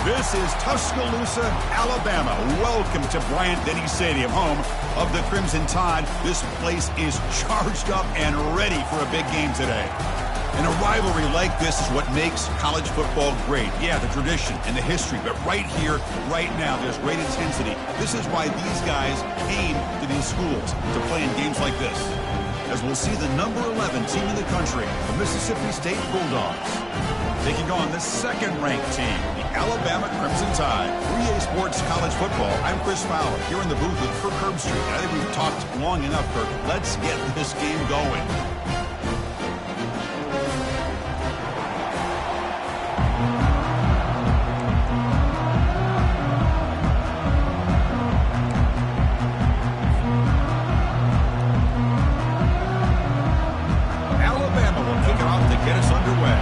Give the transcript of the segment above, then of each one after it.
This is Tuscaloosa, Alabama. Welcome to Bryant-Denny Stadium, home of the Crimson Tide. This place is charged up and ready for a big game today. And a rivalry like this is what makes college football great. Yeah, the tradition and the history, but right here, right now, there's great intensity. This is why these guys came to these schools to play in games like this. As we'll see the number 11 team in the country, the Mississippi State Bulldogs, taking on the second-ranked team, the Alabama Crimson Tide. 3A Sports College Football. I'm Chris Fowler, here in the booth with Kirk Herbstreit. I think we've talked long enough, Kirk. Let's get this game going. Alabama will kick it off to get us underway.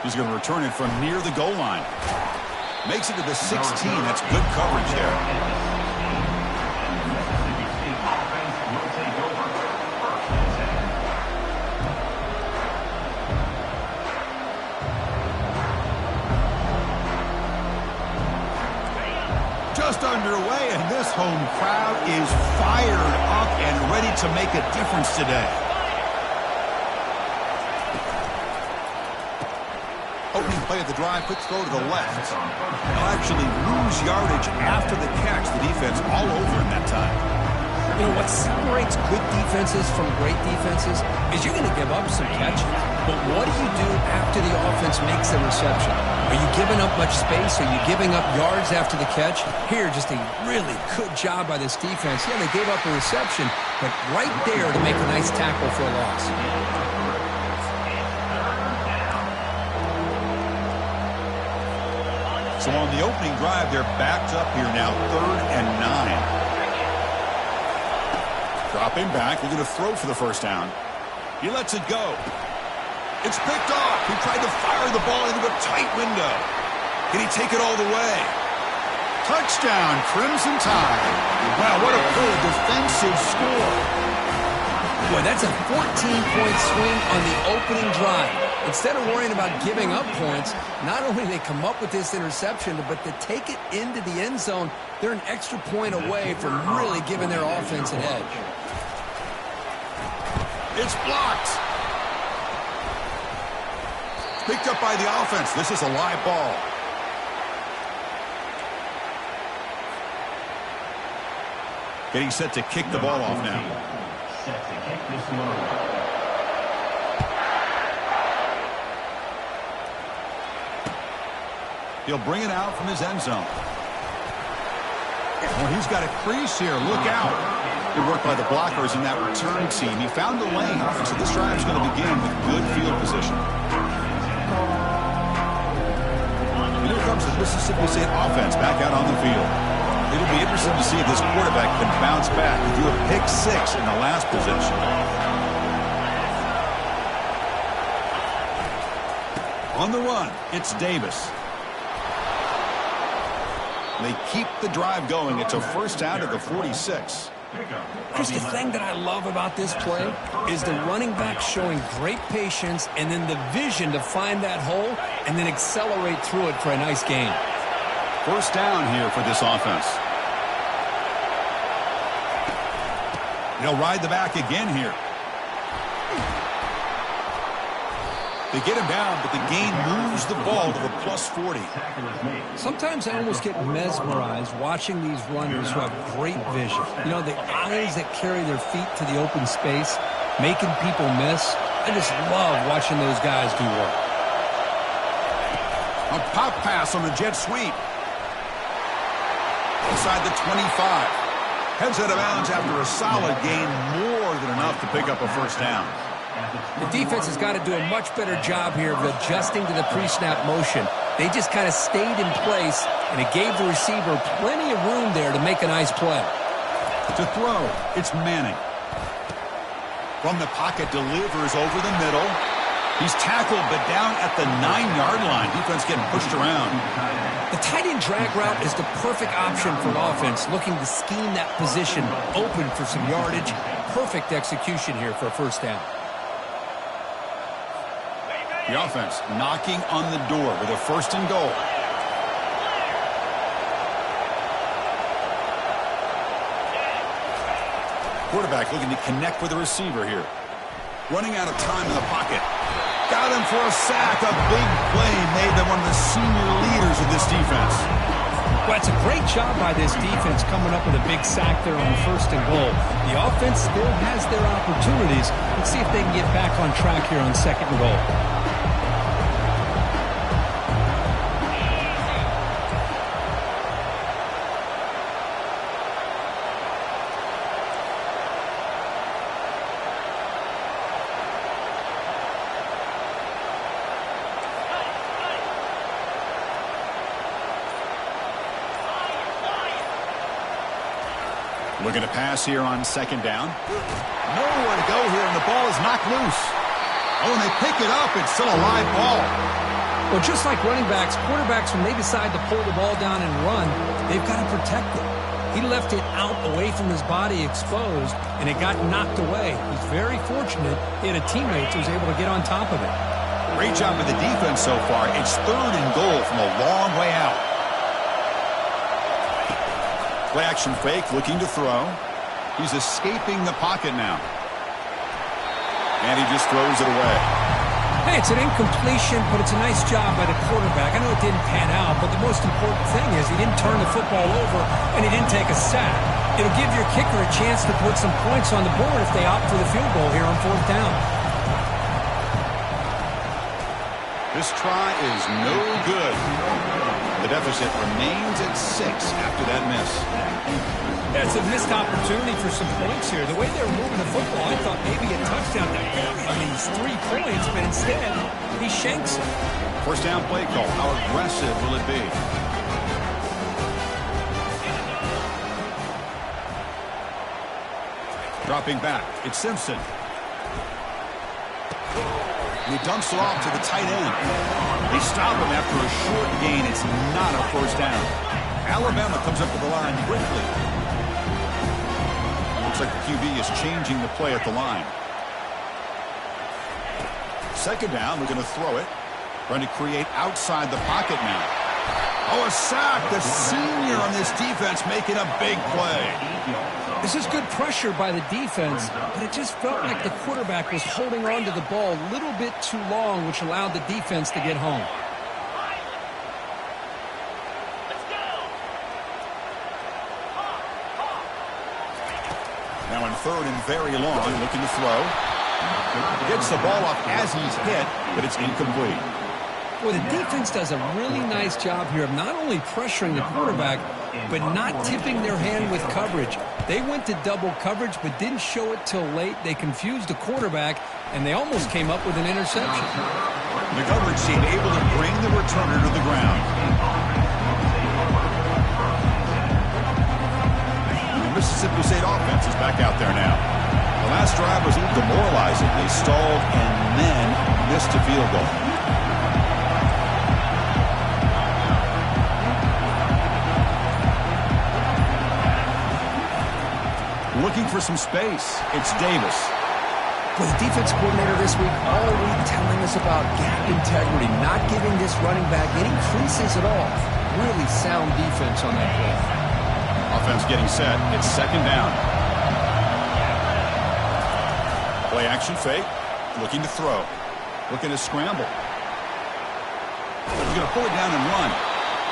He's going to return it from near the goal line. Makes it to the 16. That's good coverage there. Just underway, and this home crowd is fired up and ready to make a difference today. Opening play of the drive, quick throw to the left. They'll actually lose yardage after the catch. The defense all over in that time. You know, what separates good defenses from great defenses is you're going to give up some catches. But what do you do after the offense makes a reception? Are you giving up much space? Are you giving up yards after the catch? Here, just a really good job by this defense. Yeah, they gave up a reception, but right there to make a nice tackle for a loss. So on the opening drive, they're backed up here now, 3rd and 9. Dropping back, they're going to throw for the first down. He lets it go. It's picked off. He tried to fire the ball into a tight window. Can he take it all the way? Touchdown, Crimson Tide. Wow, what a play, a defensive score. Boy, that's a 14-point swing on the opening drive. Instead of worrying about giving up points, not only do they come up with this interception, but to take it into the end zone, they're an extra point away from really giving their offense an edge. It's blocked. Picked up by the offense. This is a live ball. Getting set to kick the ball off now. Set to kick this one off. He'll bring it out from his end zone. Oh, he's got a crease here. Look out. Good work by the blockers in that return team. He found the lane, and so this drive is going to begin with good field position. And here comes the Mississippi State offense back out on the field. It'll be interesting to see if this quarterback can bounce back and do a pick 6 in the last possession. On the run, it's Davis. They keep the drive going. It's a first down to the 46. Chris, the thing that I love about this play is the running back showing great patience and then the vision to find that hole and then accelerate through it for a nice gain. First down here for this offense. They'll ride the back again here. They get him down, but the gain moves the ball to the +40. Sometimes I almost get mesmerized watching these runners who have great vision. You know, the eyes that carry their feet to the open space, making people miss. I just love watching those guys do work. A pop pass on the jet sweep. Inside the 25. Heads out of bounds after a solid gain, more than enough to pick up a first down. The defense has got to do a much better job here of adjusting to the pre-snap motion. They just kind of stayed in place, and it gave the receiver plenty of room there to make a nice play. To throw, it's Manning. From the pocket, delivers over the middle. He's tackled, but down at the 9-yard line. Defense getting pushed around. The tight end drag route is the perfect option for an offense looking to scheme that position open for some yardage. Perfect execution here for a first down. The offense knocking on the door with a 1st and goal. Quarterback looking to connect with the receiver here. Running out of time in the pocket. Got him for a sack. A big play made by one of the senior leaders of this defense. Well, it's a great job by this defense coming up with a big sack there on 1st and goal. The offense still has their opportunities. Let's see if they can get back on track here on 2nd and goal. Looking to pass here on 2nd down. Nowhere to go here, and the ball is knocked loose. Oh, and they pick it up. It's still a live ball. Well, just like running backs, quarterbacks, when they decide to pull the ball down and run, they've got to protect it. He left it out away from his body exposed, and it got knocked away. He's very fortunate he had a teammate who was able to get on top of it. Great job with the defense so far. It's 3rd and goal from a long way out. Play action fake, looking to throw. He's escaping the pocket now. And he just throws it away. Hey, it's an incompletion, but it's a nice job by the quarterback. I know it didn't pan out, but the most important thing is he didn't turn the football over and he didn't take a sack. It'll give your kicker a chance to put some points on the board if they opt for the field goal here on 4th down. This try is no good. The deficit remains at 6 after that miss. That's a missed opportunity for some points here. The way they were moving the football, I thought maybe a touchdown to bury these 3 points, but instead, he shanks it. 1st down play call. How aggressive will it be? Dropping back. It's Simpson. And he dumps it off to the tight end. They stop him after a short gain. It's not a 1st down. Alabama comes up to the line quickly. Looks like the QB is changing the play at the line. 2nd down, we're going to throw it. Trying to create outside the pocket now. Oh, a sack. The senior on this defense making a big play. This is good pressure by the defense, but it just felt like the quarterback was holding on to the ball a little bit too long, which allowed the defense to get home. Now in 3rd and very long, looking to throw. Gets the ball off as he's hit, but it's incomplete. Well, the defense does a really nice job here of not only pressuring the quarterback, but not tipping their hand with coverage. They went to double coverage, but didn't show it till late. They confused the quarterback, and they almost came up with an interception. The coverage team able to bring the returner to the ground. The Mississippi State offense is back out there now. The last drive was a little demoralizing. They stalled and then missed a field goal. Looking for some space. It's Davis. Well, the defense coordinator this week all week telling us about gap integrity, not giving this running back any creases at all. Really sound defense on that play. Offense getting set. It's 2nd down. Play action fake. Looking to throw. Looking to scramble. He's going to pull it down and run.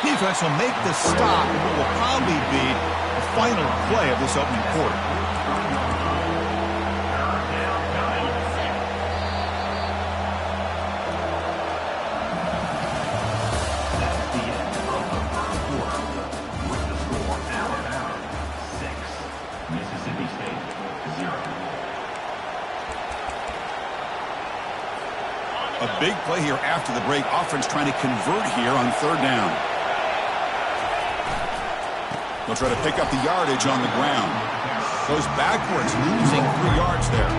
Defense will make the stop in what will probably be the final play of this opening quarter. A big play here after the break. Offense trying to convert here on 3rd down. They'll try to pick up the yardage on the ground. Goes backwards, losing 3 yards there.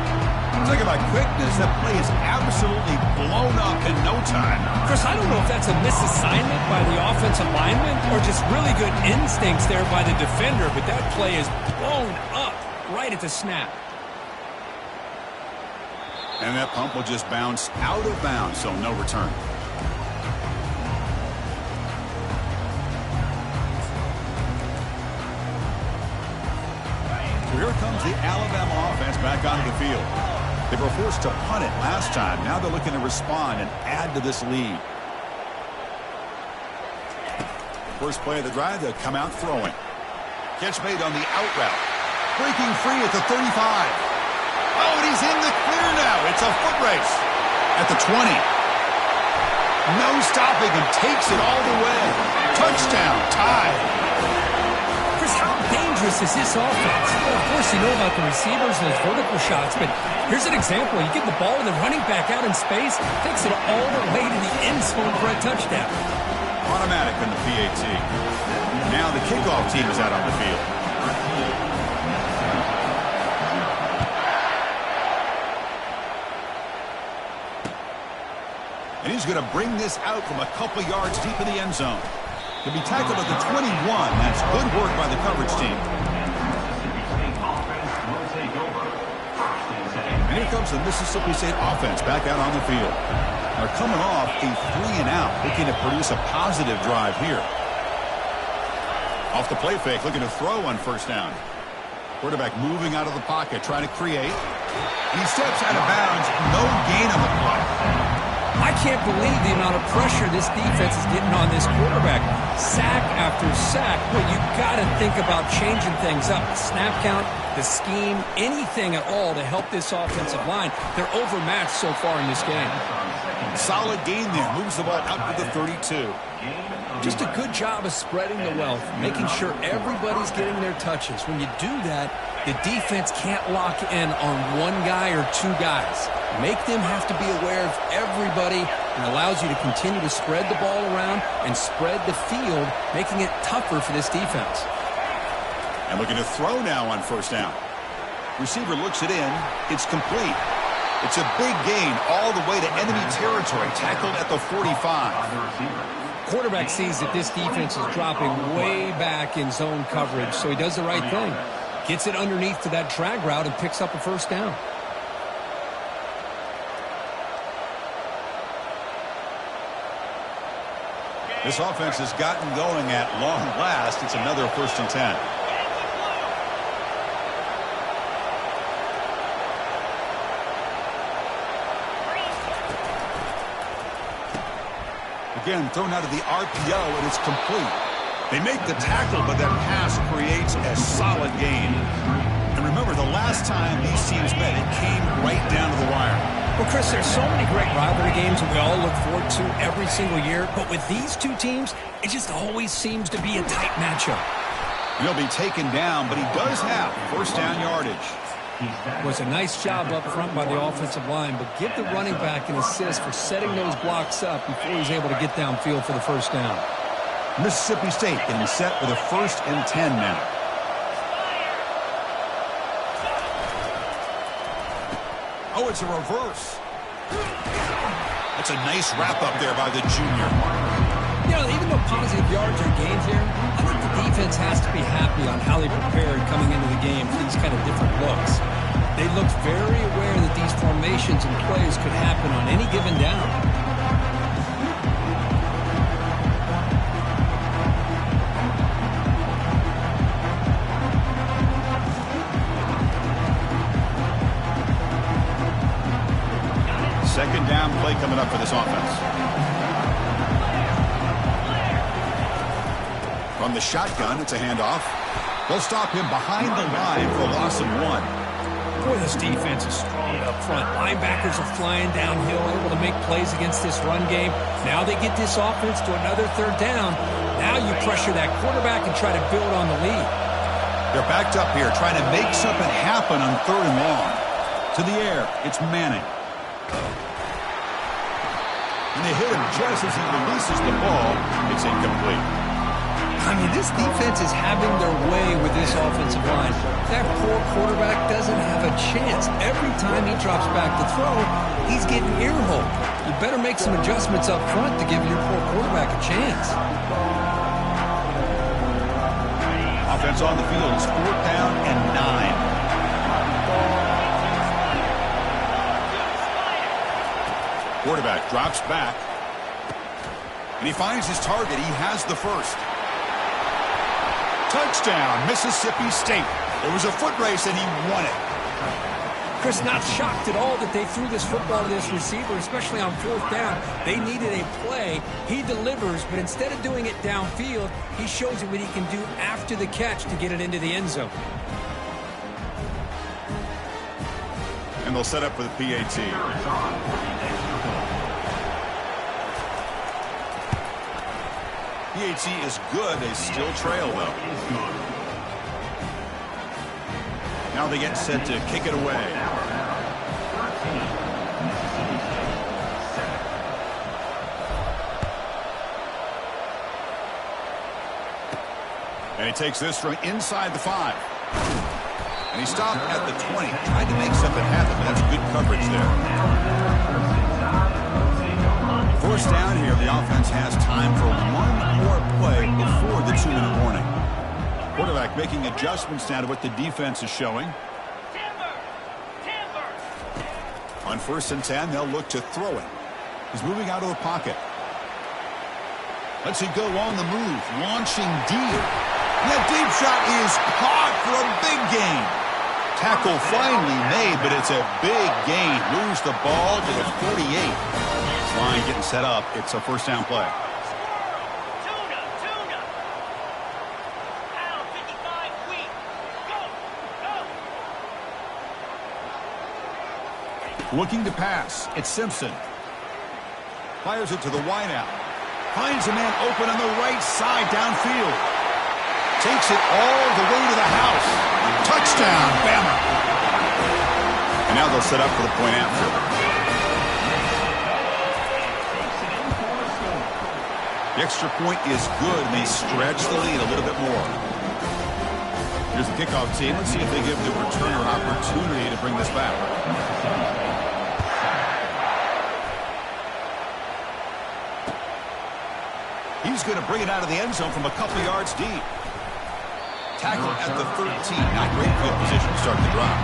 Talking about quickness, that play is absolutely blown up in no time. Chris, I don't know if that's a misassignment by the offensive lineman or just really good instincts there by the defender, but that play is blown up right at the snap. And that pump will just bounce out of bounds, so no return. So here comes the Alabama offense back onto the field. They were forced to punt it last time. Now they're looking to respond and add to this lead. First play of the drive, they'll come out throwing. Catch made on the out route. Breaking free at the 35. Oh, and he's in the clear now. It's a foot race at the 20. No stopping him. Takes it all the way. Touchdown. Tied. Chris, how dangerous is this offense? Well, of course, you know about the receivers and those vertical shots, but here's an example. You give the ball to the running back out in space, takes it all the way to the end zone for a touchdown. Automatic in the PAT. Now the kickoff team is out on the field. And he's going to bring this out from a couple yards deep in the end zone. He'll be tackled at the 21. That's good work by the coverage team. And here comes the Mississippi State offense back out on the field. They're coming off a 3-and-out, looking to produce a positive drive here. Off the play fake, looking to throw on first down. Quarterback moving out of the pocket, trying to create. He steps out of bounds, no gain on the play. I can't believe the amount of pressure this defense is getting on this quarterback. Sack after sack. Well, you got to think about changing things up. The snap count, the scheme, anything at all to help this offensive line. They're overmatched so far in this game. Solid gain there. Moves the ball out to the 32. Just a good job of spreading the wealth, making sure everybody's getting their touches. When you do that, the defense can't lock in on one guy or two guys. Make them have to be aware of everybody, and allows you to continue to spread the ball around and spread the field, making it tougher for this defense. And looking to throw now on first down. Receiver looks it in. It's complete. It's a big gain all the way to enemy territory, tackled at the 45. Quarterback sees that this defense is dropping way back in zone coverage, so he does the right thing. Gets it underneath to that drag route and picks up a first down. This offense has gotten going at long last. It's another 1st and 10. Again, thrown out of the RPO, and it's complete. They make the tackle, but that pass creates a solid gain. And remember, the last time these teams met, it came right down to the wire. Well, Chris, there's so many great rivalry games that we all look forward to every single year. But with these two teams, it just always seems to be a tight matchup. He'll be taken down, but he does have first down yardage. Was a nice job up front by the offensive line, but give the running back an assist for setting those blocks up before he's able to get downfield for the first down. Mississippi State getting set for the 1st and 10 now. Oh, it's a reverse. That's a nice wrap up there by the junior. You know, even though positive yards are gained here, I think the defense has to be happy on how they prepared coming into the game for these kind of different looks. They looked very aware that these formations and plays could happen on any given down. Second down play coming up for this offense. From the shotgun, it's a handoff. They'll stop him behind the line for a loss of 1. Boy, this defense is strong up front. Linebackers are flying downhill, able to make plays against this run game. Now they get this offense to another 3rd down. Now you pressure that quarterback and try to build on the lead. They're backed up here, trying to make something happen on 3rd and long. To the air, it's Manning. And they hit him just as he releases the ball. It's incomplete. I mean, this defense is having their way with this offensive line. That poor quarterback doesn't have a chance. Every time he drops back to throw, he's getting earholed. You better make some adjustments up front to give your poor quarterback a chance. Offense on the field is 4th down and 9. Quarterback drops back. And he finds his target. He has the first. Touchdown, Mississippi State. It was a foot race, and he won it. Chris, not shocked at all that they threw this football to this receiver, especially on 4th down. They needed a play. He delivers, but instead of doing it downfield, he shows you what he can do after the catch to get it into the end zone. And they'll set up for the PAT. PAT is good. They still trail, though. Now they get set to kick it away. And he takes this from inside the 5. And he stopped at the 20. Tried to make something happen, but that's good coverage there. First down here, the offense has time for one more play before the 2-minute warning. Quarterback making adjustments now to what the defense is showing. On 1st and 10, they'll look to throw it. He's moving out of the pocket. Let's see go on the move, launching deep. And that deep shot is caught for a big gain. Tackle finally made, but it's a big gain. Moves the ball to the 48. This line getting set up. It's a first down play. Looking to pass. It's Simpson. Fires it to the wideout. Finds a man open on the right side downfield. Takes it all the way to the house. Touchdown, Bama. And now they'll set up for the point after. The extra point is good, and they stretch the lead a little bit more. Here's the kickoff team. Let's see if they give the returner an opportunity to bring this back. He's going to bring it out of the end zone from a couple yards deep. Tackle at the 13. Not great field position to start the drive.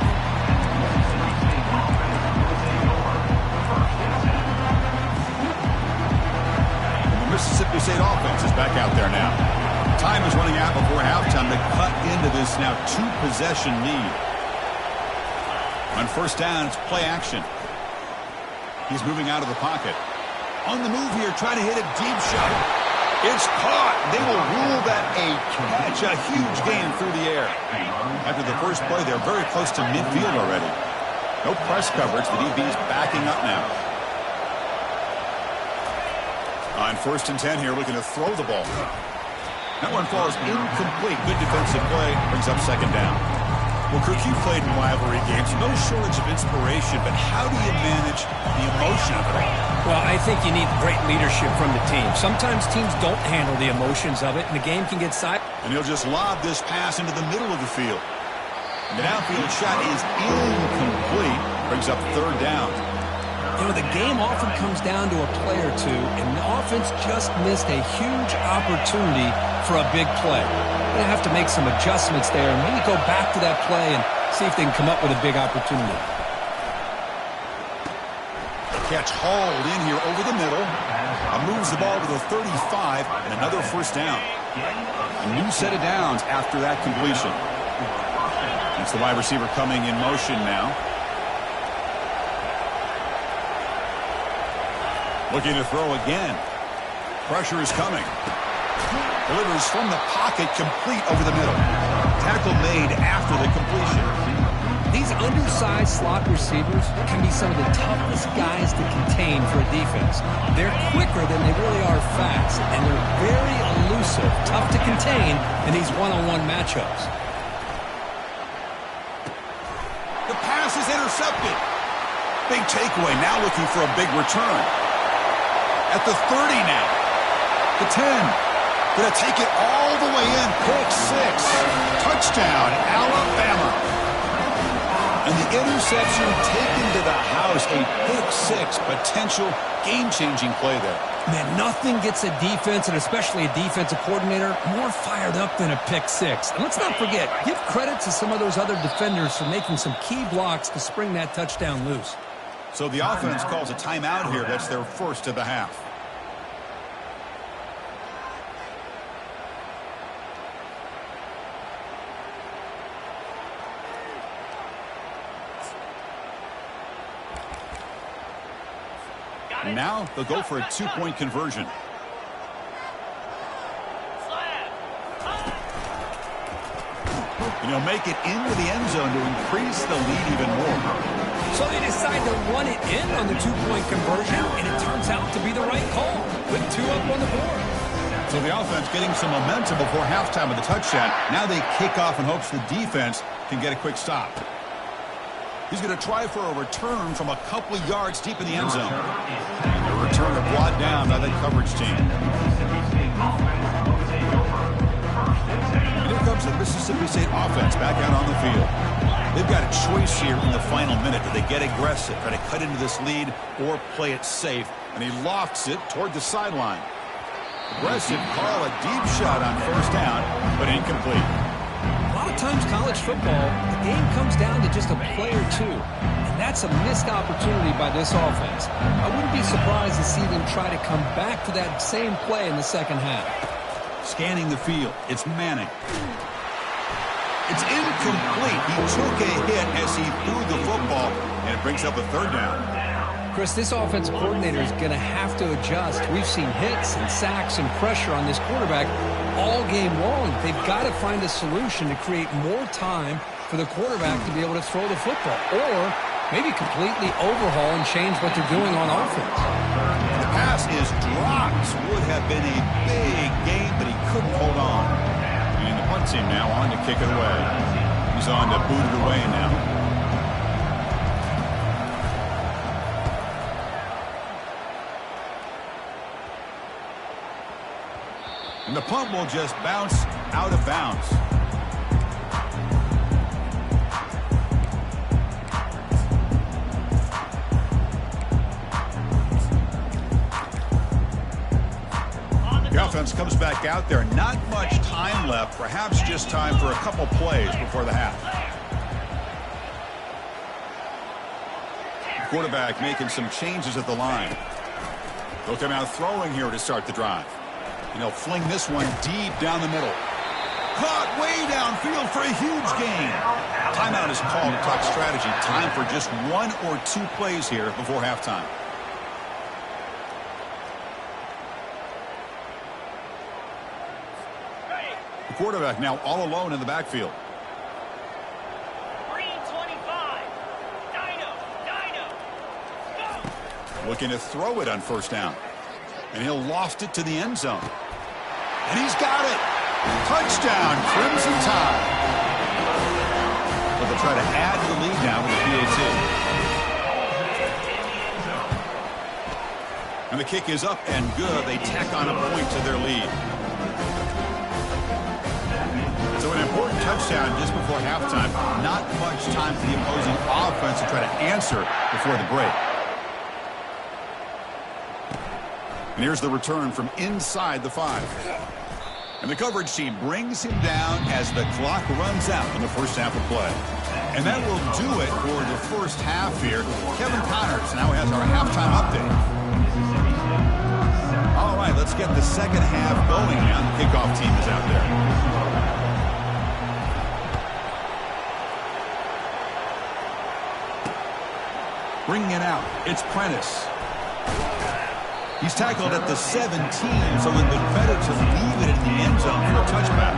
The Mississippi State offense is back out there now. Time is running out before halftime to cut into this now 2-possession lead. On 1st down, it's play action. He's moving out of the pocket. On the move here, trying to hit a deep shot. It's caught. They will rule that a catch, a huge gain through the air. After the first play, they're very close to midfield already. No press coverage. The DB's backing up now. On 1st and 10 here, looking to throw the ball. That one falls incomplete. Good defensive play. Brings up 2nd down. Well, Kirk, you played in rivalry games. No shortage of inspiration, but how do you manage the emotion of it all? Well, I think you need great leadership from the team. Sometimes teams don't handle the emotions of it, and the game can get sidelined. And he'll just lob this pass into the middle of the field. The downfield shot is incomplete. Brings up 3rd down. You know, the game often comes down to a play or two, and the offense just missed a huge opportunity for a big play. They have to make some adjustments there and maybe go back to that play and see if they can come up with a big opportunity. Catch hauled in here over the middle. Moves the ball to the 35 and another 1st down. A new set of downs after that completion. It's the wide receiver coming in motion now. Looking to throw again. Pressure is coming. Delivers from the pocket, complete over the middle. Tackle made after the completion. These undersized slot receivers can be some of the toughest guys to contain for a defense. They're quicker than they really are fast, and they're very elusive, tough to contain in these one-on-one matchups. The pass is intercepted. Big takeaway, now looking for a big return. At the 30 now. The 10. Going to take it all the way in. Pick 6. Touchdown, Alabama. And the interception taken to the house. A pick 6. Potential game-changing play there. Man, nothing gets a defense, and especially a defensive coordinator, more fired up than a pick 6. And let's not forget, give credit to some of those other defenders for making some key blocks to spring that touchdown loose. So the offense calls a timeout here. That's their first of the half. Now they'll go for a two-point conversion. And he'll make it into the end zone to increase the lead even more. So they decide to run it in on the two-point conversion, and it turns out to be the right call with 2 up on the board. So the offense getting some momentum before halftime with the touchdown. Now they kick off in hopes the defense can get a quick stop. He's going to try for a return from a couple of yards deep in the end zone. The returner brought down by the coverage team. And here comes the Mississippi State offense back out on the field. They've got a choice here in the final minute. Do they get aggressive, try to cut into this lead, or play it safe? And he lofts it toward the sideline. Aggressive call, a deep shot on first down, but incomplete. A lot of times college football, the game comes down to just a play or two. And that's a missed opportunity by this offense. I wouldn't be surprised to see them try to come back to that same play in the second half. Scanning the field, it's Manning. It's incomplete. He took a hit as he threw the football, and it brings up a third down. Chris, this offensive coordinator is going to have to adjust. We've seen hits and sacks and pressure on this quarterback all game long. They've got to find a solution to create more time for the quarterback to be able to throw the football, or maybe completely overhaul and change what they're doing on offense. The pass is dropped. Would have been a big game, but he couldn't hold on. And the punt team now on to kick it away. He's on to boot it away now. And the punt will just bounce out of bounds. The offense comes back out there. Not much time left. Perhaps just time for a couple plays before the half. The quarterback making some changes at the line. They'll come out throwing here to start the drive. And he'll fling this one deep down the middle. Caught way downfield for a huge gain. Timeout is called to talk strategy. Time for just 1 or 2 plays here before halftime. The quarterback now all alone in the backfield. Green 25. Dino. Go. Looking to throw it on first down. And he'll loft it to the end zone. And he's got it. Touchdown, Crimson Tide. But they'll try to add to the lead now with the PAT. And the kick is up and good. They tack on a point to their lead. So an important touchdown just before halftime. Not much time for the opposing offense to try to answer before the break. And here's the return from inside the 5. And the coverage team brings him down as the clock runs out in the first half of play. And that will do it for the first half here. Kevin Connors now has our halftime update. All right, let's get the second half going now. The kickoff team is out there. Bringing it out, it's Prentice. He's tackled at the 17, so it would be better to leave it in the end zone for a touchback.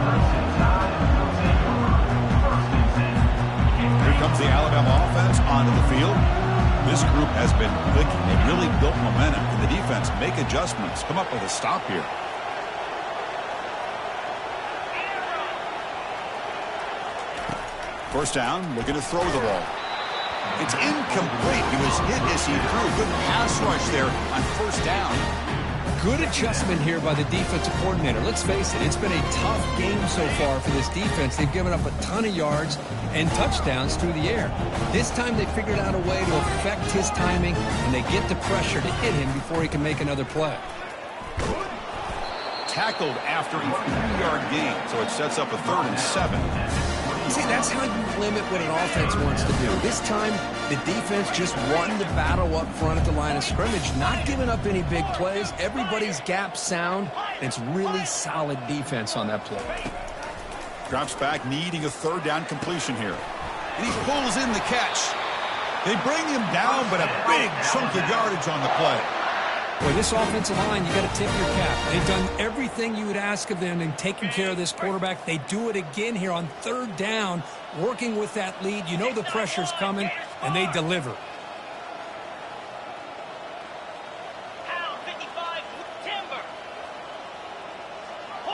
Here comes the Alabama offense onto the field. This group has been clicking. They've really built momentum. Can the defense make adjustments? Come up with a stop here. First down, looking to throw the ball. It's incomplete. He was hit as he threw. Good pass rush there on first down. Good adjustment here by the defensive coordinator. Let's face it, it's been a tough game so far for this defense. They've given up a ton of yards and touchdowns through the air. This time they figured out a way to affect his timing, and they get the pressure to hit him before he can make another play. Tackled after a 3-yard gain, so it sets up a 3rd and 7. See, that's how you limit what an offense wants to do. This time, the defense just won the battle up front at the line of scrimmage, not giving up any big plays. Everybody's gap sound. It's really solid defense on that play. Drops back, needing a third down completion here. And he pulls in the catch. They bring him down, but a big chunk of yardage on the play. Boy, this offensive line, you got to tip your cap. They've done everything you would ask of them in taking care of this quarterback. They do it again here on third down, working with that lead. You know the pressure's coming, and they deliver. Pound 55, Timber.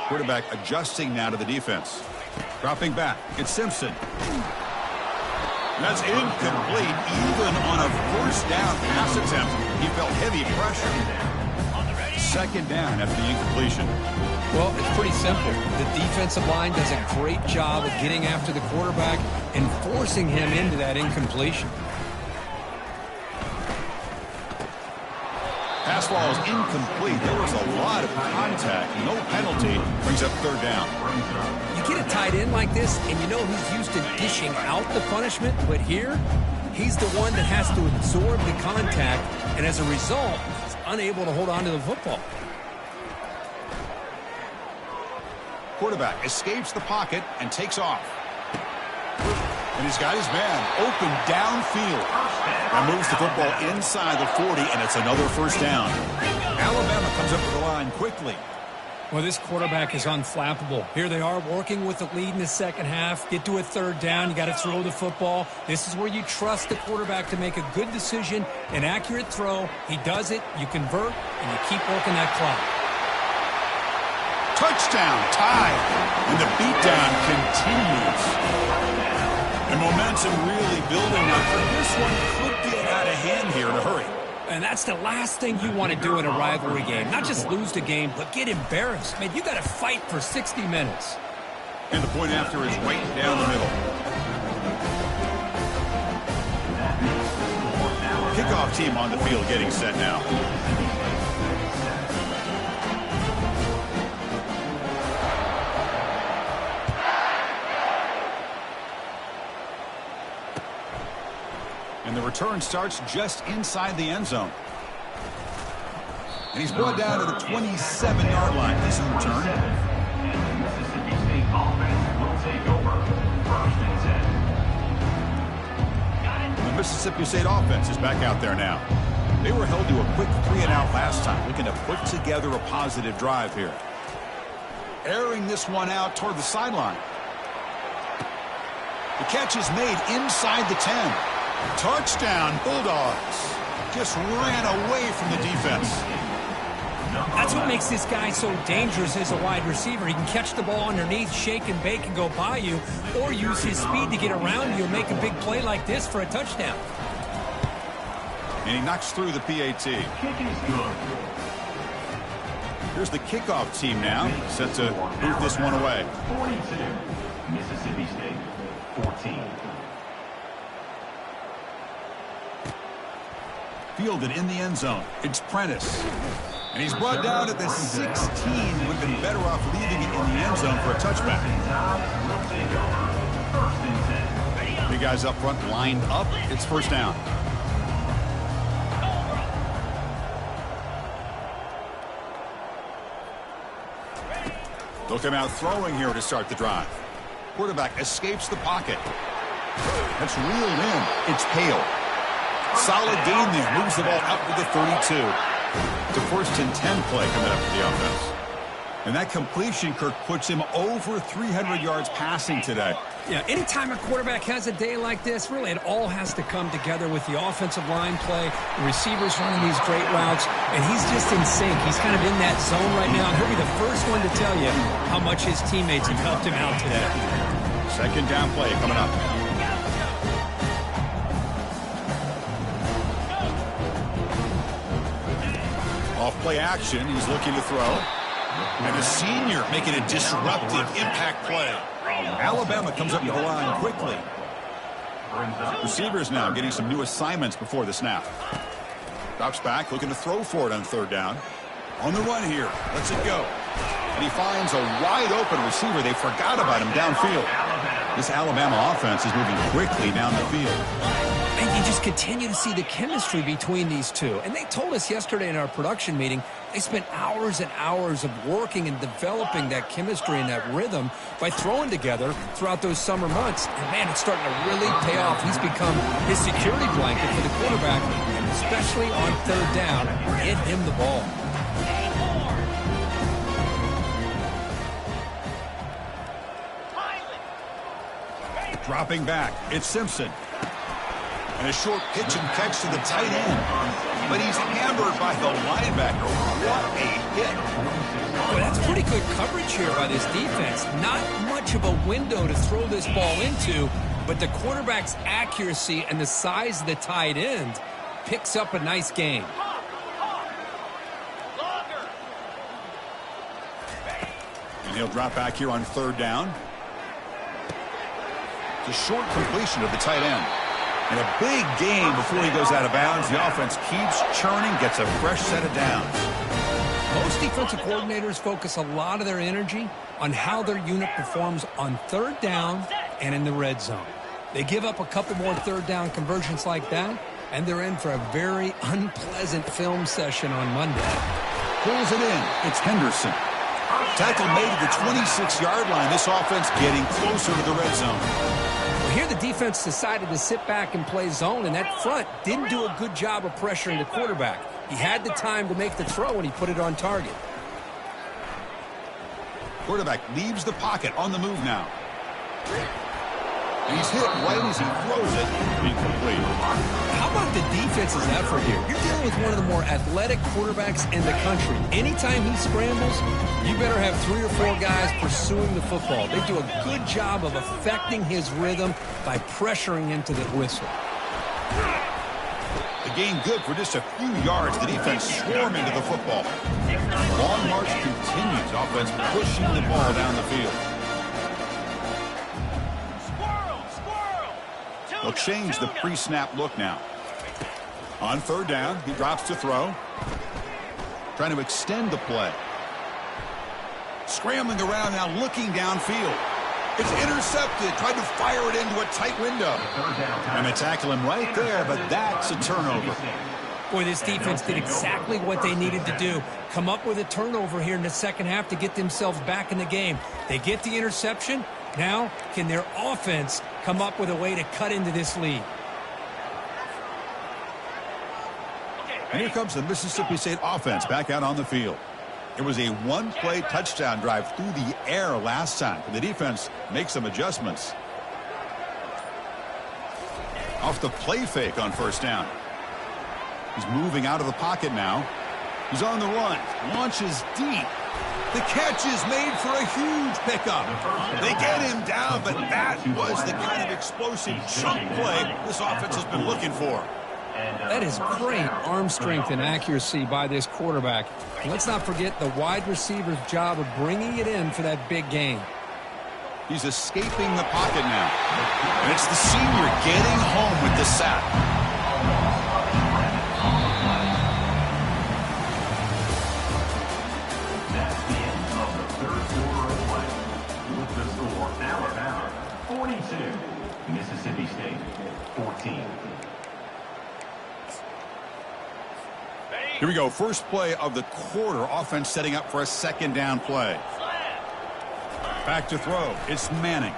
Quarterback adjusting now to the defense. Dropping back, it's Simpson. That's incomplete. Even on a first down pass attempt, he felt heavy pressure. Second down after the incompletion. Well, it's pretty simple. The defensive line does a great job of getting after the quarterback and forcing him into that incompletion. Pass ball is incomplete. There was a lot of contact. No penalty. Brings up third down. You get a tight end like this, and you know he's used to dishing out the punishment, but here, he's the one that has to absorb the contact, and as a result, he's unable to hold on to the football. Quarterback escapes the pocket and takes off. And he's got his man open downfield. Now moves the football inside the 40, and it's another first down. Alabama comes up to the line quickly. Well, this quarterback is unflappable. Here they are working with the lead in the second half. Get to a third down. You got to throw the football. This is where you trust the quarterback to make a good decision, an accurate throw. He does it, you convert, and you keep working that clock. Touchdown, tied. And the beatdown continues. And momentum really building now. This one could get out of hand here in a hurry. And that's the last thing you want to do in a rivalry game. Not just lose the game, but get embarrassed. Man, you got to fight for 60 minutes. And the point after is right down the middle. Kickoff team on the field getting set now. And the return starts just inside the end zone. And he's brought down to the 27-yard line. This is the return. Mississippi State offense will take over. First and 10. The Mississippi State offense is back out there now. They were held to a quick 3-and-out last time, looking to put together a positive drive here. Airing this one out toward the sideline. The catch is made inside the 10. Touchdown, Bulldogs. Just ran away from the defense. That's what makes this guy so dangerous as a wide receiver. He can catch the ball underneath, shake and bake, and go by you, or use his speed to get around you and make a big play like this for a touchdown. And he knocks through the PAT. Here's the kickoff team now, set to boot this one away. 42, Mississippi State, 14. Fielded in the end zone. It's Prentice. And he's brought down at the 16. Would have been better off leaving it in the end zone for a touchback. Big guys up front lined up. It's first down. They'll come out throwing here to start the drive. Quarterback escapes the pocket. That's reeled in. It's Hale. Solid gain there. Moves the ball out to the 32. The first and 10 play coming up for the offense. And that completion, Kirk, puts him over 300 yards passing today. Yeah, anytime a quarterback has a day like this, really it all has to come together with the offensive line play, the receivers running these great routes, and he's just in sync. He's kind of in that zone right now, and he'll be the first one to tell you how much his teammates have helped him out today. Second down play coming up. Off play action, he's looking to throw. And a senior making a disruptive impact play. Alabama comes up to the line quickly. Receivers now getting some new assignments before the snap. Drops back, looking to throw for it on third down. On the run here, lets it go. And he finds a wide open receiver. They forgot about him downfield. This Alabama offense is moving quickly down the field. And you just continue to see the chemistry between these two. And they told us yesterday in our production meeting, they spent hours and hours of working and developing that chemistry and that rhythm by throwing together throughout those summer months. And, man, it's starting to really pay off. He's become his security blanket for the quarterback, and especially on third down, get him the ball. Dropping back, it's Simpson. And a short pitch and catch to the tight end. But he's hammered by the linebacker. What a hit. Well, that's pretty good coverage here by this defense. Not much of a window to throw this ball into, but the quarterback's accuracy and the size of the tight end picks up a nice gain. And he'll drop back here on third down. It's a short completion of the tight end. And a big gain before he goes out of bounds. The offense keeps churning, gets a fresh set of downs. Most defensive coordinators focus a lot of their energy on how their unit performs on third down and in the red zone. They give up a couple more third down conversions like that, and they're in for a very unpleasant film session on Monday. Pulls it in. It's Henderson. Tackle made at the 26-yard line. This offense getting closer to the red zone. Here the defense decided to sit back and play zone, and that front didn't do a good job of pressuring the quarterback. He had the time to make the throw, and he put it on target. Quarterback leaves the pocket on the move now. And he's hit right as he throws it. Incomplete. How about the defense's effort here? You're dealing with one of the more athletic quarterbacks in the country. Anytime he scrambles, you better have 3 or 4 guys pursuing the football. They do a good job of affecting his rhythm by pressuring into the whistle. The gain good for just a few yards. The defense swarm into the football. Long march continues. Offense pushing the ball down the field. They'll change the pre-snap look now. On third down, he drops to throw. Trying to extend the play. Scrambling around now, looking downfield. It's intercepted. Tried to fire it into a tight window. And they tackle him right there, but that's a turnover. Boy, this defense did exactly what they needed to do. Come up with a turnover here in the second half to get themselves back in the game. They get the interception. Now, can their offense come up with a way to cut into this lead? And here comes the Mississippi State offense back out on the field. It was a one-play touchdown drive through the air last time. The defense makes some adjustments. Off the play fake on first down. He's moving out of the pocket now. He's on the run. Launches deep. The catch is made for a huge pickup. They get him down, but that was the kind of explosive chunk play this offense has been looking for. That is great arm strength and accuracy by this quarterback. And let's not forget the wide receiver's job of bringing it in for that big gain. He's escaping the pocket now. And it's the senior getting home with the sack. That's the end of the third quarter of play. With the score, Alabama 42, Mississippi State 14. Here we go. First play of the quarter. Offense setting up for a second down play. Back to throw. It's Manning.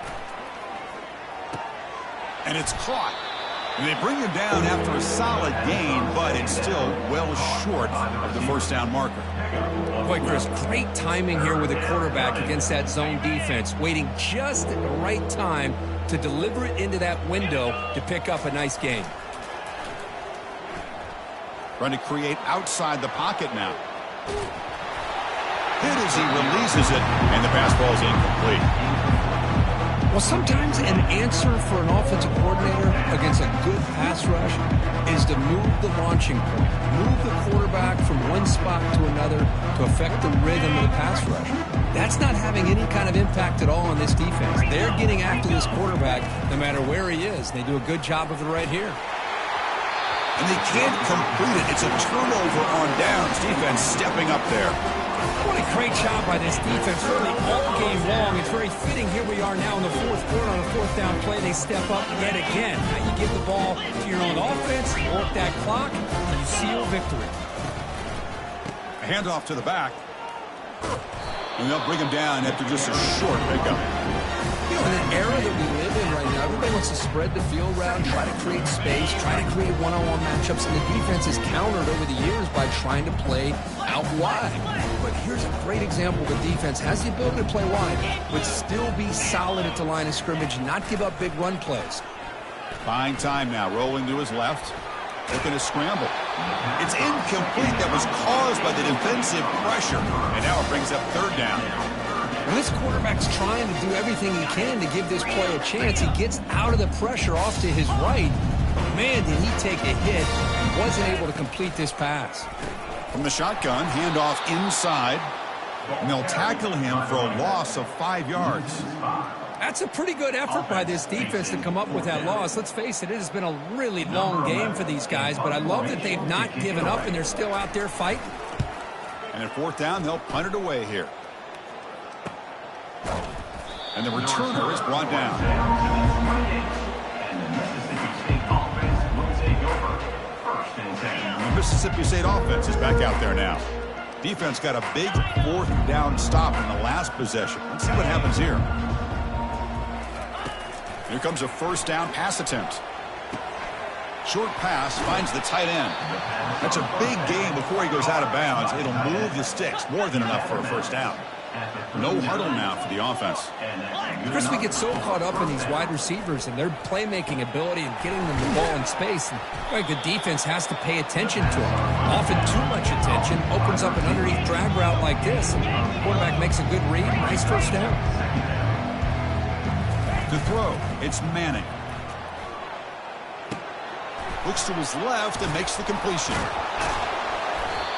And it's caught. And they bring him down after a solid gain, but it's still well short of the first down marker. Boy, Chris, great timing here with the quarterback against that zone defense, waiting just at the right time to deliver it into that window to pick up a nice gain. Trying to create outside the pocket now. Hit as he releases it, and the pass ball is incomplete. Well, sometimes an answer for an offensive coordinator against a good pass rush is to move the launching point, move the quarterback from one spot to another to affect the rhythm of the pass rush. That's not having any kind of impact at all on this defense. They're getting after this quarterback no matter where he is. They do a good job of it right here. And they can't complete it. It's a turnover on downs. Defense stepping up there. What a great job by this defense, really all game long. It's very fitting. Here we are now in the fourth quarter on a fourth down play. They step up yet again. Now you give the ball to your own offense, you work that clock, and you seal victory. A handoff to the back. And they'll bring him down after just a short pickup. You know, in an era that we live in right now, everybody wants to spread the field around, try to create space, try to create one-on-one matchups, and the defense is countered over the years by trying to play out wide. But here's a great example. The defense has the ability to play wide, but still be solid at the line of scrimmage, not give up big run plays. Buying time now, rolling to his left, looking to scramble. It's incomplete. That was caused by the defensive pressure, and now it brings up third down. When this quarterback's trying to do everything he can to give this play a chance, he gets out of the pressure off to his right. Man, did he take a hit. He wasn't able to complete this pass. From the shotgun, handoff inside, and they'll tackle him for a loss of 5 yards. That's a pretty good effort by this defense to come up with that loss. Let's face it, it has been a really long game for these guys, but I love that they've not given up and they're still out there fighting. And at fourth down, they'll punt it away here. And the returner is brought down. The Mississippi State offense is back out there now. Defense got a big fourth down stop in the last possession. Let's see what happens here. Here comes a first down pass attempt. Short pass finds the tight end. That's a big gain before he goes out of bounds. It'll move the sticks, more than enough for a first down. No huddle now for the offense. Chris, we get so caught up in these wide receivers and their playmaking ability and getting them the ball in space. And very good defense has to pay attention to them. Often too much attention opens up an underneath drag route like this. And the quarterback makes a good read. Nice first down. To throw, it's Manning. Looks to his left and makes the completion.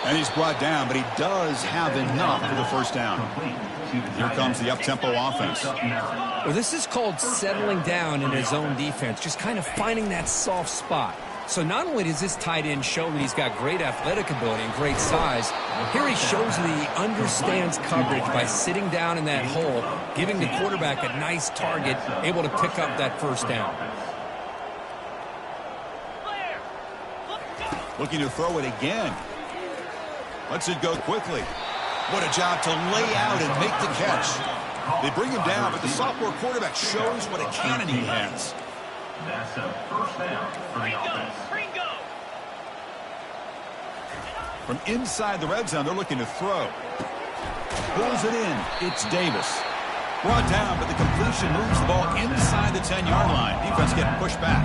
And he's brought down, but he does have enough for the first down. Here comes the up-tempo offense. Well, this is called settling down in his own defense, just kind of finding that soft spot. So not only does this tight end show that he's got great athletic ability and great size, here he shows that he understands coverage by sitting down in that hole, giving the quarterback a nice target, able to pick up that first down. Looking to throw it again. Lets it go quickly. What a job to lay out and make the catch. They bring him down, but the sophomore quarterback shows what a cannon he has. That's a first down for the offense. From inside the red zone, they're looking to throw. Pulls it in. It's Davis. Brought down, but the completion moves the ball inside the 10-yard line. Defense getting pushed back.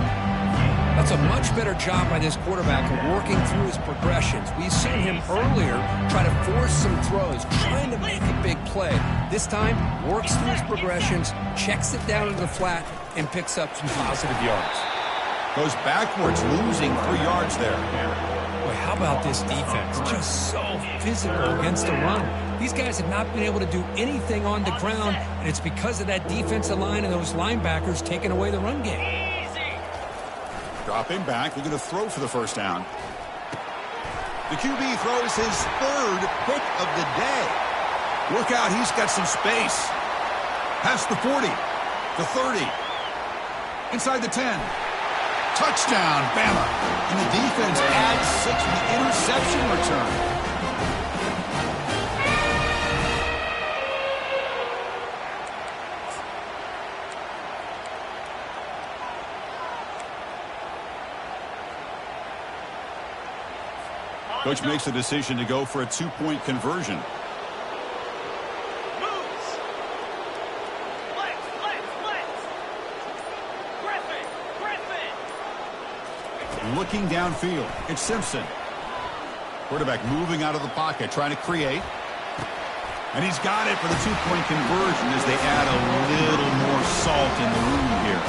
That's a much better job by this quarterback of working through his progressions. We've seen him earlier try to force some throws, trying to make a big play. This time, works through his progressions, checks it down into the flat, and picks up some positive yards. Goes backwards, losing 3 yards there. Boy, how about this defense? Just so physical against the run. These guys have not been able to do anything on the ground, and it's because of that defensive line and those linebackers taking away the run game. Dropping back, looking to throw for the first down. The QB throws his third pick of the day. Look out, he's got some space. Past the 40, the 30, inside the 10. Touchdown, Bama. And the defense adds 6 with the interception return. Coach makes a decision to go for a 2-point conversion. Looking downfield, it's Simpson. Quarterback moving out of the pocket, trying to create. And he's got it for the 2-point conversion as they add a little more salt in the wound here.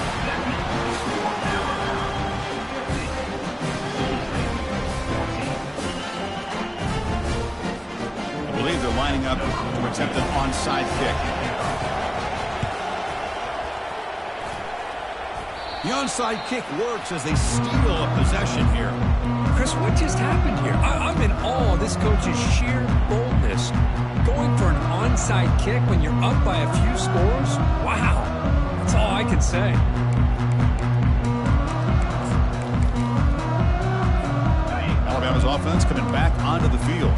I believe they're lining up to attempt an onside kick. The onside kick works as they steal a possession here. Chris, what just happened here? I'm in awe of this coach's sheer boldness. Going for an onside kick when you're up by a few scores? Wow. That's all I can say. Alabama's offense coming back onto the field.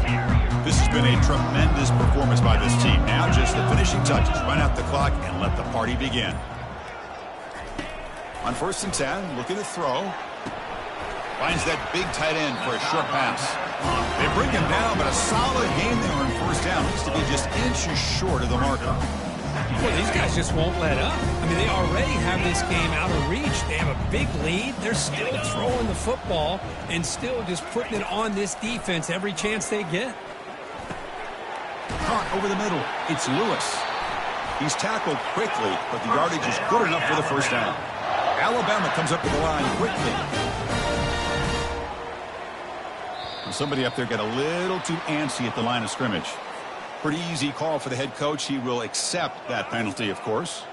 This has been a tremendous performance by this team. Now just the finishing touches. Run out the clock and let the party begin. On 1st and 10, looking to throw. Finds that big tight end for a short pass. They bring him down, but a solid game there on 1st down. Needs to be just inches short of the marker. Boy, these guys just won't let up. I mean, they already have this game out of reach. They have a big lead. They're still throwing the football and still just putting it on this defense every chance they get. Caught over the middle. It's Lewis. He's tackled quickly, but the yardage is good enough for the 1st down. Alabama comes up to the line quickly. And somebody up there got a little too antsy at the line of scrimmage. Pretty easy call for the head coach. He will accept that penalty, of course.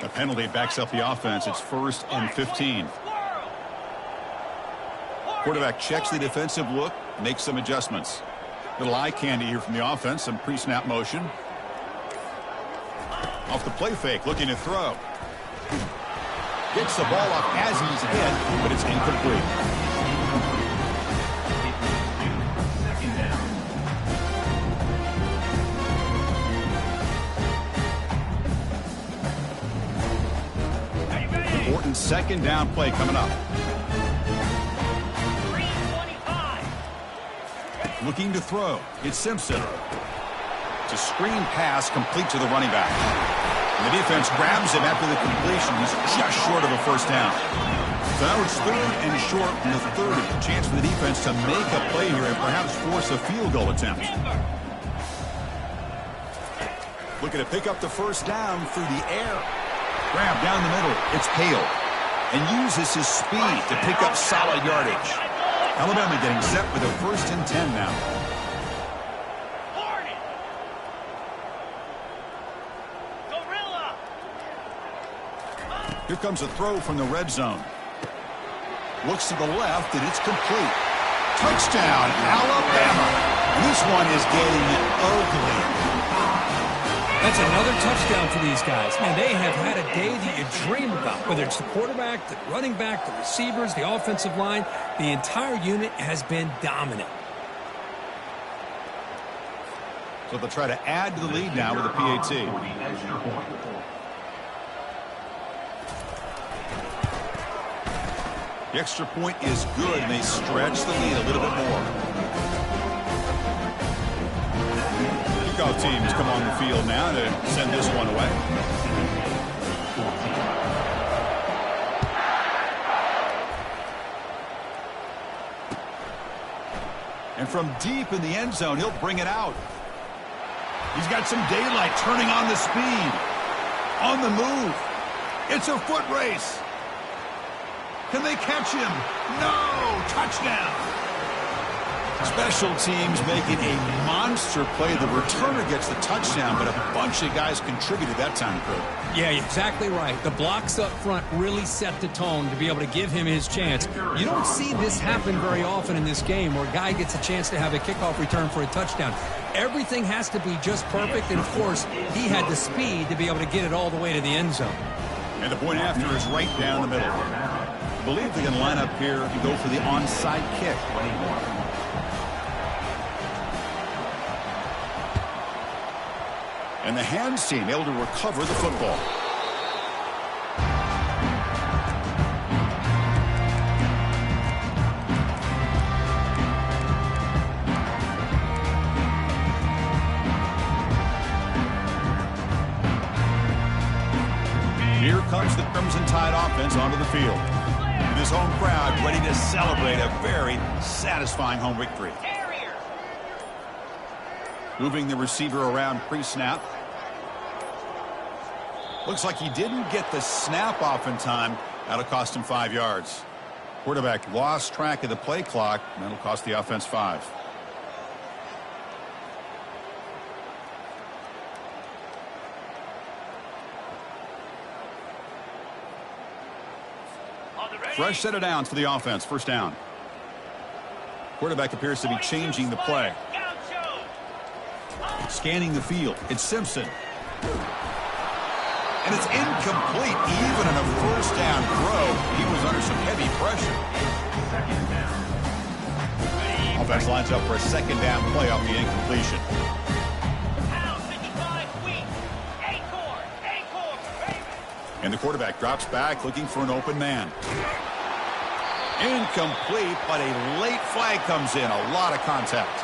The penalty backs up the offense. It's 1st and 15. Quarterback checks the defensive look, makes some adjustments. Little eye candy here from the offense, some pre-snap motion. Off the play fake, looking to throw. Gets the ball off as he's hit, but it's incomplete. Important 2nd down play coming up. 3:25. Looking to throw. It's Simpson. It's a screen pass complete to the running back. And the defense grabs him after the completion. He's just short of a 1st down. So now it's 3rd and short from the 30. A chance for the defense to make a play here and perhaps force a field goal attempt. Looking to pick up the 1st down through the air. Grab down the middle. It's Hale. And uses his speed to pick up solid yardage. Alabama getting set with a 1st and 10 now. Here comes a throw from the red zone. Looks to the left, and it's complete. Touchdown, Alabama. This one is getting ugly. That's another touchdown for these guys. Man, they have had a day that you dream about. Whether it's the quarterback, the running back, the receivers, the offensive line, the entire unit has been dominant. So they'll try to add to the lead now with a PAT. The extra point is good, and they stretch the lead a little bit more. Kickoff teams come on the field now to send this one away. And from deep in the end zone, he'll bring it out. He's got some daylight, turning on the speed. On the move. It's a foot race. Can they catch him? No! Touchdown! Special teams making a monster play. The returner gets the touchdown, but a bunch of guys contributed that time, Craig. Yeah, exactly right. The blocks up front really set the tone to be able to give him his chance. You don't see this happen very often in this game where a guy gets a chance to have a kickoff return for a touchdown. Everything has to be just perfect, and of course, he had the speed to be able to get it all the way to the end zone. And the point after is right down the middle. I believe they can line up here and go for the onside kick. And the hands team able to recover the football. Here comes the Crimson Tide offense onto the field. And this home crowd ready to celebrate a very satisfying home victory. Moving the receiver around pre-snap. Looks like he didn't get the snap off in time. That'll cost him 5 yards. Quarterback lost track of the play clock. And that'll cost the offense 5. Fresh set of downs for the offense. First down. Quarterback appears to be changing the play. Scanning the field. It's Simpson. And it's incomplete. Even on a first down throw, he was under some heavy pressure. Offense lines up for a second down play off the incompletion. And the quarterback drops back looking for an open man. Incomplete, but a late flag comes in. A lot of contact.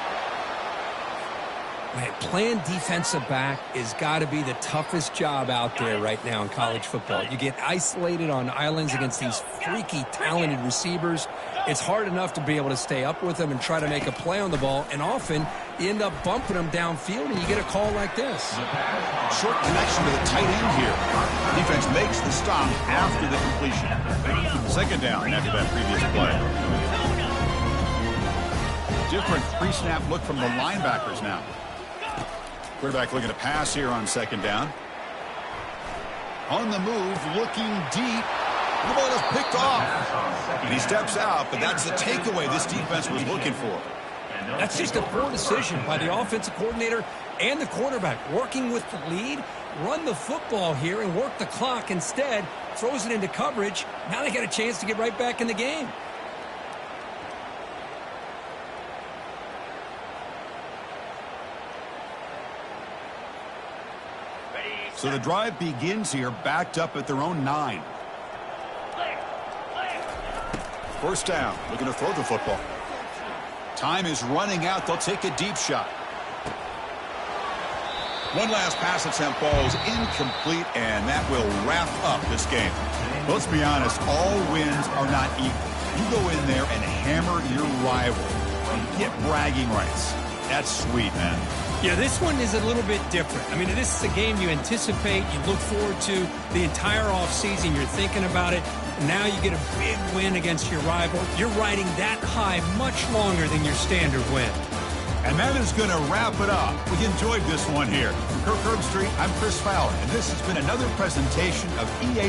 Man, playing defensive back has got to be the toughest job out there right now in college football. You get isolated on islands against these freaky, talented receivers. It's hard enough to be able to stay up with them and try to make a play on the ball, and often you end up bumping them downfield, and you get a call like this. Short connection to the tight end here. Defense makes the stop after the completion. Second down after that previous play. Different pre-snap look from the linebackers now. Quarterback looking to pass here on second down. On the move, looking deep. The ball is picked off. And he steps out, but that's the takeaway this defense was looking for. That's just a poor decision by the offensive coordinator and the quarterback. Working with the lead, run the football here and work the clock. Instead, throws it into coverage. Now they got a chance to get right back in the game. So the drive begins here, backed up at their own 9. First down, looking to throw the football. Time is running out. They'll take a deep shot. One last pass attempt falls incomplete, and that will wrap up this game. Let's be honest, all wins are not equal. You go in there and hammer your rival and get bragging rights. That's sweet, man. Yeah, this one is a little bit different. I mean, this is a game you anticipate, you look forward to the entire offseason. You're thinking about it. And now you get a big win against your rival. You're riding that high much longer than your standard win. And that is going to wrap it up. We enjoyed this one here. From Kirk Herbstreit, I'm Chris Fowler, and this has been another presentation of EA